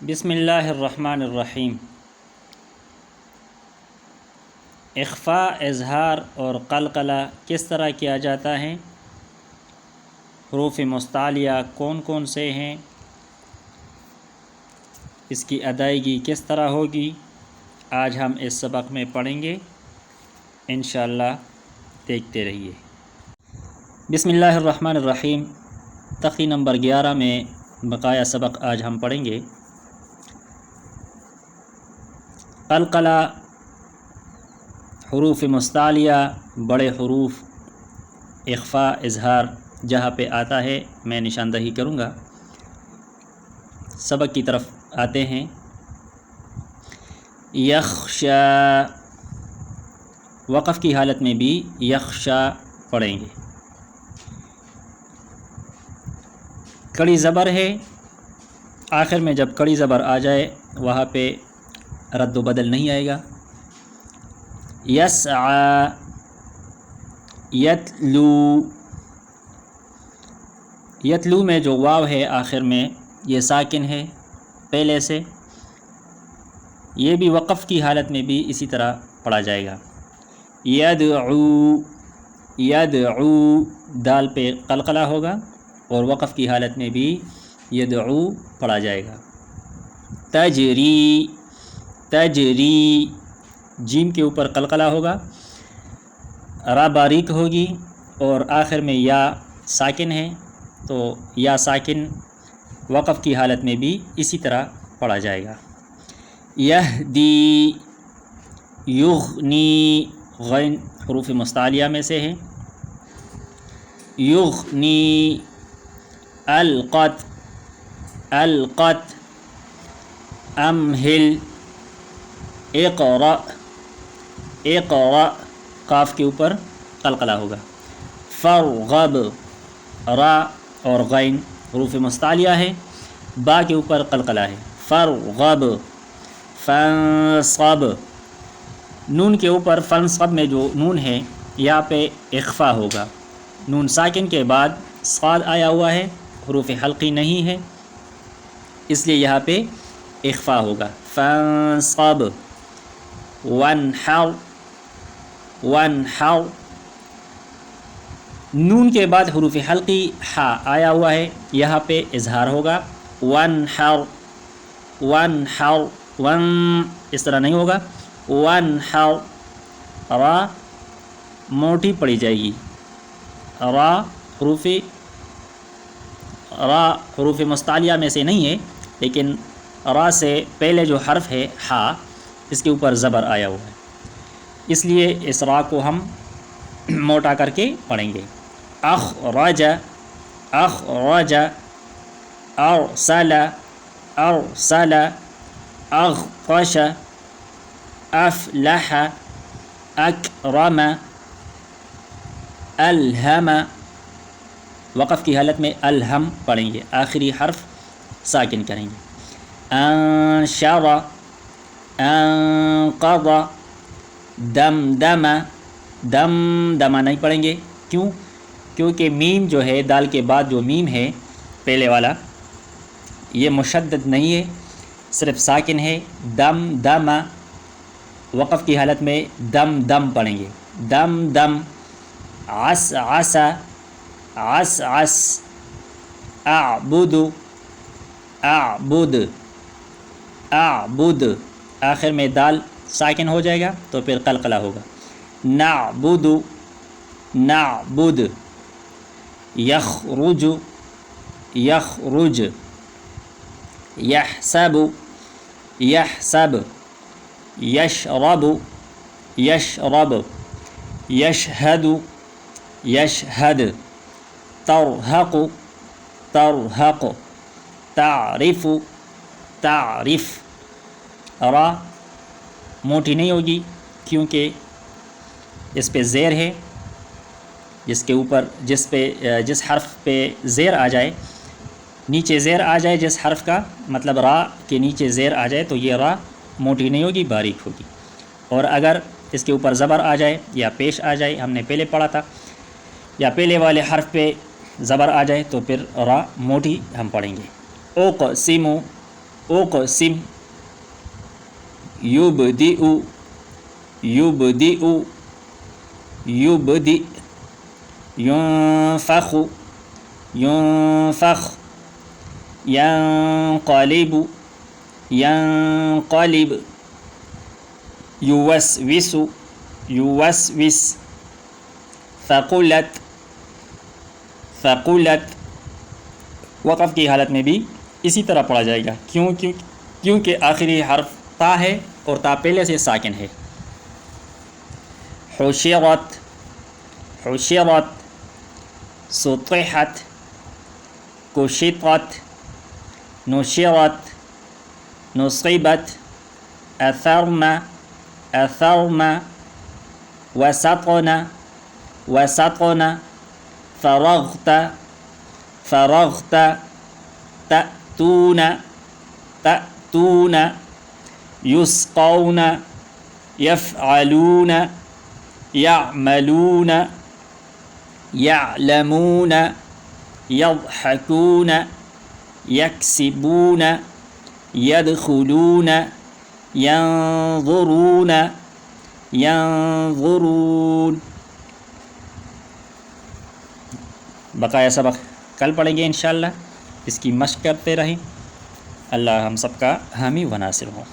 بسم اللہ الرحمن الرحیم۔ اخفاء، اظہار اور قلقلہ کس طرح کیا جاتا ہے؟ حروف مستعلیہ کون کون سے ہیں؟ اس کی ادائیگی کس طرح ہوگی؟ آج ہم اس سبق میں پڑھیں گے، انشاءاللہ دیکھتے رہیے۔ بسم اللہ الرحمن الرحیم۔ تختی نمبر 11 میں بقایا سبق آج ہم پڑھیں گے۔ قلقلہ، حروف مستعلیہ، بڑے حروف، اخفاء، اظہار جہاں پہ آتا ہے میں نشاندہی کروں گا۔ سبق کی طرف آتے ہیں۔ یخشا، وقف کی حالت میں بھی یخشا پڑھیں گے۔ کڑی زبر ہے، آخر میں جب کڑی زبر آ جائے وہاں پہ رد و بدل نہیں آئے گا۔ یسعی، یتلو، یتلو میں جو واو ہے آخر میں یہ ساکن ہے پہلے سے، یہ بھی وقف کی حالت میں بھی اسی طرح پڑھا جائے گا۔ یدعو، یدعو، دال پہ قلقلہ ہوگا اور وقف کی حالت میں بھی یدعو پڑھا جائے گا۔ تجری، تجری، جیم کے اوپر قلقلہ ہوگا، را باریک ہوگی اور آخر میں یا ساکن ہے تو یا ساکن وقف کی حالت میں بھی اسی طرح پڑھا جائے گا۔ یہدی، یغنی، غین حروف مستعلیہ میں سے ہے۔ یغنی، القت، القت، امہل، اقرأ، اقرأ، قاف کے اوپر قلقلہ ہوگا۔ فرغب، را اور غین حروف مستعلیہ ہے، با کے اوپر قلقلہ ہے۔ فرغب، فانصب، نون کے اوپر فانصب میں جو نون ہے یہاں پہ اخفا ہوگا۔ نون ساکن کے بعد صاد آیا ہوا ہے، حروف حلقی نہیں ہے، اس لیے یہاں پہ اخفا ہوگا۔ فانصب، وانحر، وانحر، نون کے بعد حروف حلقی ہا آیا ہوا ہے، یہاں پہ اظہار ہوگا۔ وانحر، وانحر، ون اس طرح نہیں ہوگا۔ وانحر، را موٹی پڑی جائے گی۔ را حروف مستعلیہ میں سے نہیں ہے، لیکن را سے پہلے جو حرف ہے ہا، اس کے اوپر زبر آیا ہوا ہے، اس لیے اس را کو ہم موٹا کر کے پڑھیں گے۔ اخرج، اخرج، ارسل، ارسل، اغطش، افلح، اکرم، الہم، وقف کی حالت میں الہم پڑھیں گے، آخری حرف ساکن کریں گے۔ انشر، انقض، دمدم، دمدم نہیں پڑھیں گے، کیوں؟ کیونکہ میم جو ہے دال کے بعد جو میم ہے پہلے والا یہ مشدد نہیں ہے، صرف ساکن ہے۔ دم دم، وقف کی حالت میں دم دم پڑھیں گے۔ دم دم، عس عس، عس عس، اعبد، اعبد، اعبد، آخر میں دال ساکن ہو جائے گا تو پھر قلقلہ ہوگا۔ نعبد، نعبد، یخرج، یخرج، یحسب، یحسب، یشرب، یشرب، یشہد، یشہد، ترہق، ترہق، تعرف، تعرف، را موٹی نہیں ہوگی کیونکہ اس پہ زیر ہے، جس کے اوپر جس حرف پہ زیر آ جائے، نیچے زیر آ جائے جس حرف کا، مطلب را کے نیچے زیر آ جائے تو یہ را موٹی نہیں ہوگی، باریک ہوگی۔ اور اگر اس کے اوپر زبر آ جائے یا پیش آ جائے، ہم نے پہلے پڑھا تھا، یا پہلے والے حرف پہ زبر آ جائے تو پھر را موٹی ہم پڑھیں گے۔ اقسم، اقسم یبدئ یبدئ یبدئ ينفخ ينفخ ينقلب ينقلب يوسوس يوسوس ثقلت ثقلت وقف کی حالت میں بھی اسی طرح پڑھا جائے گا، کیونکہ آخری حرف تا ہے اور تا پہلے سے ساکن ہے۔ حشرت حشرت سطحت کشطت نشرت نصبت اثرن اثرن وسطن وسطن فرغت فرغت تأتون تأتون يسقون يفعلون يعملون يعلمون يضحكون يكسبون يدخلون ينظرون ينظرون۔ بقایا سبق کل پڑھیں گے انشاءاللہ، اس کی مشق کرتے رہیں۔ اللہ ہم سب کا حامی و ناصر ہوں۔